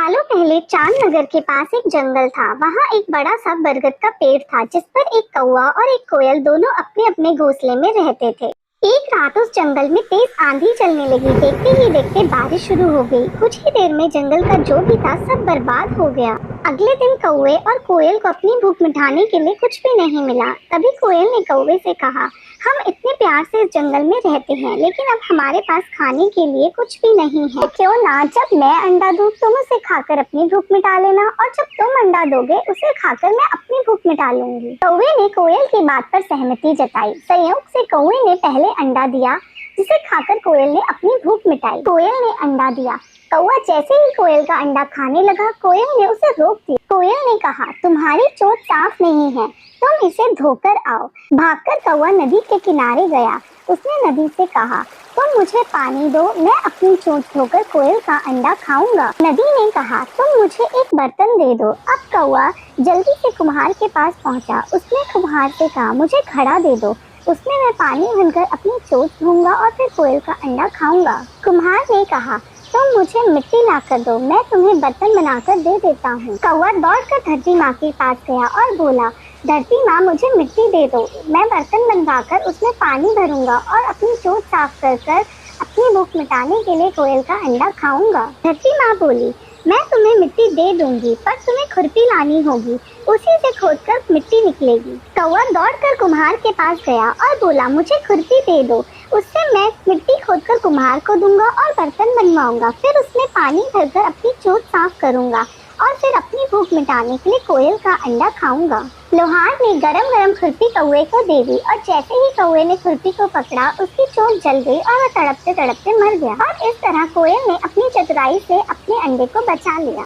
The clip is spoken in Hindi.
सालों पहले चांदनगर के पास एक जंगल था। वहाँ एक बड़ा सा बरगद का पेड़ था जिस पर एक कौवा और एक कोयल दोनों अपने अपने घोंसले में रहते थे। एक रात उस जंगल में तेज आंधी चलने लगी। देखते ही देखते बारिश शुरू हो गई। कुछ ही देर में जंगल का जो भी था सब बर्बाद हो गया। अगले दिन कौवे और कोयल को अपनी भूख मिटाने के लिए कुछ भी नहीं मिला। तभी कोयल ने कौवे से कहा, हम इतने प्यार से इस जंगल में रहते हैं, लेकिन अब हमारे पास खाने के लिए कुछ भी नहीं है। क्यों ना जब मैं अंडा दूं तुम उसे खाकर अपनी भूख मिटा लेना, और जब तुम अंडा दोगे उसे खाकर मैं अपनी भूख मिटा लूंगी। कौवे ने कोयल की बात पर सहमति जताई। संयोग से कौवे ने पहले अंडा दिया, जिसे खाकर कोयल ने अपनी भूख मिटाई। कोयल ने अंडा दिया। कौवा जैसे ही कोयल का अंडा खाने लगा, कोयल ने उसे रोक दिया। कोयल ने कहा, तुम्हारी चोंच साफ नहीं है, तुम इसे धोकर आओ। भागकर कौवा नदी के किनारे गया। उसने नदी से कहा, तुम मुझे पानी दो, मैं अपनी चोंच धोकर कोयल का अंडा खाऊंगा। नदी ने कहा, तुम मुझे एक बर्तन दे दो। अब कौवा जल्दी से कुम्हार के पास पहुंचा। उसने कुम्हार से कहा, मुझे घड़ा दे दो, उसमें मैं पानी भरकर अपनी चोंच धोऊंगा और फिर कोयल का अंडा खाऊंगा। कुम्हार ने कहा, तुम मुझे मिट्टी ला कर दो, मैं तुम्हें बर्तन बनाकर दे देता हूँ। कौवा दौड़कर धरती माँ के पास गया और बोला, धरती माँ मुझे मिट्टी दे दो, मैं बर्तन बनवाकर उसमें पानी भरूंगा और अपनी चोंच साफ कर अपनी भूख मिटाने के लिए कोयल का अंडा खाऊंगा। धरती माँ बोली, मैं तुम्हें मिट्टी दे दूंगी, पर तुम्हें खुरपी लानी होगी, उसी से खोदकर मिट्टी निकलेगी। कौवा दौड़कर कुम्हार के पास गया और बोला, मुझे खुरपी दे दो, उससे मैं मिट्टी खोदकर कुम्हार को दूंगा और बर्तन बनवाऊंगा, फिर उसमें पानी भरकर अपनी चोंच साफ करूंगा और फिर अपनी भूख मिटाने के लिए कोयल का अंडा खाऊंगा। लोहार ने गरम गरम खुरपी कौवे को दे दी और जैसे ही कौवे ने खुरपी को पकड़ा, उसकी चोंच जल गई और वह तड़पते तड़पते मर गया। और इस तरह कोयल ने अपनी चतुराई से अपने अंडे को बचा लिया।